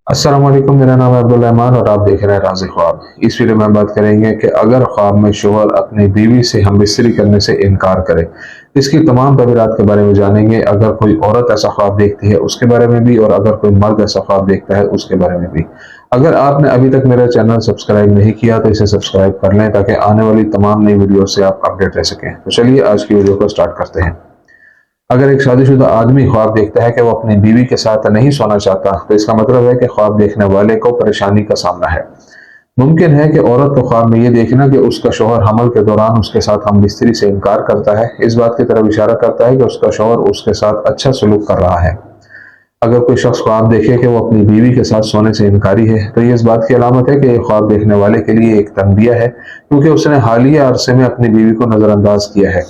अस्सलाम वालेकुम, मेरा नाम है अब्दुल रहमान और आप देख रहे हैं राज़ ख्वाब। इस वीडियो में हम बात करेंगे कि अगर ख्वाब में शोहर अपनी बीवी से हमबिस्तरी करने से इनकार करे, इसकी तमाम तफसीलात के बारे में जानेंगे। अगर कोई औरत ऐसा ख्वाब देखती है उसके बारे में भी, और अगर कोई मर्द ऐसा ख्वाब देखता है उसके बारे में भी। अगर आपने अभी तक मेरा चैनल सब्सक्राइब नहीं किया तो इसे सब्सक्राइब कर लें ताकि आने वाली तमाम नई वीडियो से आप अपडेट रह सकें। तो चलिए आज की वीडियो को स्टार्ट करते हैं। अगर एक शादीशुदा आदमी ख्वाब देखता है कि वो अपनी बीवी के साथ नहीं सोना चाहता, तो इसका मतलब है कि ख्वाब देखने वाले को परेशानी का सामना है। मुमकिन है कि औरत को ख्वाब में ये देखना कि उसका शौहर हमल के दौरान उसके साथ हम बिस्तरी से इनकार करता है, इस बात की तरफ इशारा करता है कि उसका शौहर उसके साथ अच्छा सलूक कर रहा है। अगर कोई शख्स ख्वाब देखे कि वो अपनी बीवी के साथ सोने से इनकारी है, तो ये इस बात की अलामत है कि ये ख्वाब देखने वाले के लिए एक तंबिया है, क्योंकि उसने हालिया अरसे में अपनी बीवी को नजरअंदाज किया है।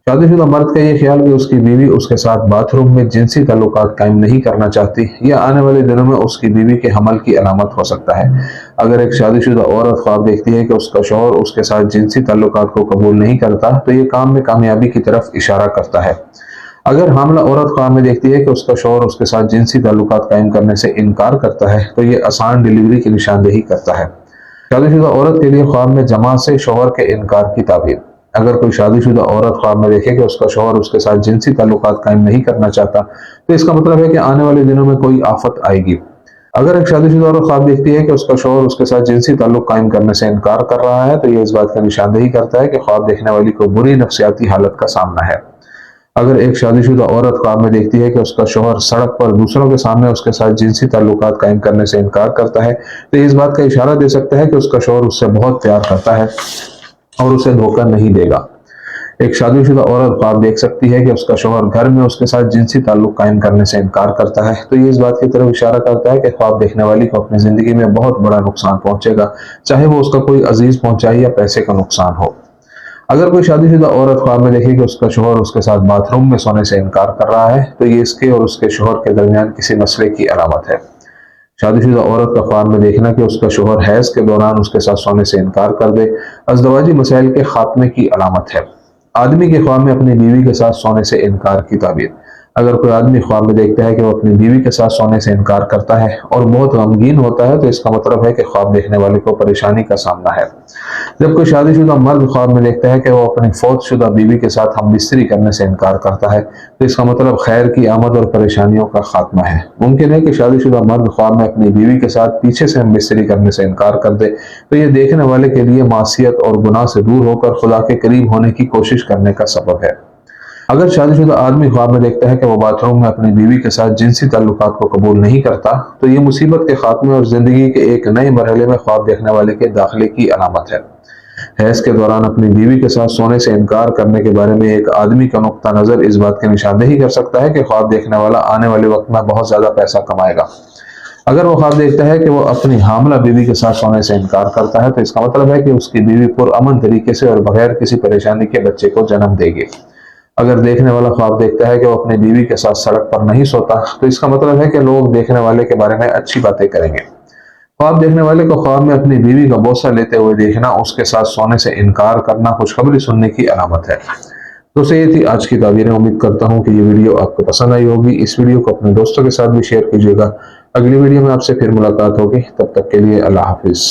शादीशुदा मर्द का ये ख्याल कि उसकी बीवी उसके साथ बाथरूम में जिनसी ताल्लुकात कायम नहीं करना चाहती, या आने वाले दिनों में उसकी बीवी के हमल की अलामत हो सकता है। अगर एक शादीशुदा औरत ख्वाब देखती है कि उसका शौहर उसके साथ जिनसी ताल्लुकात को कबूल नहीं करता, तो ये काम में कामयाबी की तरफ इशारा करता है। अगर हामला औरत ख्वाब में देखती है कि उसका शौहर उसके साथ जिनसी ताल्लुकात कायम करने से इनकार करता है, तो ये आसान डिलीवरी की निशानदेही करता है। शादीशुदा औरत के लिए ख्वाब में जमा से शौहर के इनकार की ताबीर। अगर कोई शादीशुदा औरत ख्वाब में देखे कि उसका शौहर उसके साथ जिनसी ताल्लुकात कायम नहीं करना चाहता, तो इसका मतलब है कि आने वाले दिनों में कोई आफत आएगी। अगर एक शादीशुदा औरत ख्वाब देखती है कि उसका शौहर उसके साथ जिनसी ताल्लुक कायम करने से इनकार कर रहा है, तो यह इस बात का निशानदेही करता है कि ख्वाब देखने वाली को बुरी नफ्सियाती हालत का सामना है। अगर एक शादीशुदा औरत ख्वाब में देखती है कि उसका शौहर सड़क पर दूसरों के सामने उसके साथ जिनसी ताल्लुकात कायम करने से इनकार करता है, तो ये इस बात का इशारा दे सकता है कि उसका शौहर उससे बहुत प्यार करता है और उसे धोखा नहीं देगा। एक शादीशुदा औरत ख्वाब देख सकती है कि उसका शौहर घर में उसके साथ जिनसी ताल्लुक कायम करने से इनकार करता है, तो ये इस बात की तरफ इशारा करता है कि ख्वाब देखने वाली को अपनी जिंदगी में बहुत बड़ा नुकसान पहुंचेगा, चाहे वो उसका कोई अजीज पहुंचाए या पैसे का नुकसान हो। अगर कोई शादीशुदा औरत ख्वाब में देखे कि उसका शौहर उसके साथ बाथरूम में सोने से इनकार कर रहा है, तो ये इसके और उसके शौहर के दरमियान किसी मसले की अलामत है। शादीशुदा औरत का ख्वाब में देखना कि उसका शौहर हैज के दौरान उसके साथ सोने से इनकार कर दे, अज़दवाजी मसाइल के खात्मे की अलामत है। आदमी के ख्वाब में अपनी बीवी के साथ सोने से इनकार की ताबीर। अगर कोई आदमी ख्वाब में देखता है कि वो अपनी बीवी के साथ सोने से इनकार करता है और बहुत गमगीन होता है, तो इसका मतलब है कि ख्वाब देखने वाले को परेशानी का सामना है। जब कोई शादीशुदा मर्द ख्वाब में देखता है कि वो अपनी फौतशुदा बीवी के साथ हमबिस्तरी करने से इनकार करता है, तो इसका मतलब खैर की आमद और परेशानियों का खात्मा है। मुमकिन है कि शादीशुदा मर्द ख्वाब में अपनी बीवी के साथ पीछे से हमबिस्तरी करने से इनकार कर दे, तो ये देखने वाले के लिए मासियत और गुनाह से दूर होकर खुदा के करीब होने की कोशिश करने का सबब है। अगर शादीशुदा आदमी ख्वाब में देखता है कि वो बाथरूम में अपनी बीवी के साथ जिनसी ताल्लुकात को कबूल नहीं करता, तो ये मुसीबत के खात्मे और जिंदगी के एक नए मरहले में ख्वाब देखने वाले के दाखिले की अलामत है। हैज के दौरान अपनी बीवी के साथ सोने से इनकार करने के बारे में एक आदमी का नुक्ता नजर इस बात की निशानदेही कर सकता है कि ख्वाब देखने वाला आने वाले वक्त में बहुत ज्यादा पैसा कमाएगा। अगर वो ख्वाब देखता है कि वो अपनी हामला बीवी के साथ सोने से इनकार करता है, तो इसका मतलब है कि उसकी बीवी पुरअमन तरीके से और बगैर किसी परेशानी के बच्चे को जन्म देगी। अगर देखने वाला ख्वाब देखता है कि वो अपनी बीवी के साथ सड़क पर नहीं सोता, तो इसका मतलब है कि लोग देखने वाले के बारे में अच्छी बातें करेंगे। ख्वाब देखने वाले को ख्वाब में अपनी बीवी का बोसा लेते हुए देखना, उसके साथ सोने से इनकार करना खुशखबरी सुनने की अलामत है। दोस्तों, ये थी आज की ताबीरें। उम्मीद करता हूँ कि ये वीडियो आपको पसंद आई होगी। इस वीडियो को अपने दोस्तों के साथ भी शेयर कीजिएगा। अगली वीडियो में आपसे फिर मुलाकात होगी, तब तक के लिए अल्लाह हाफिज।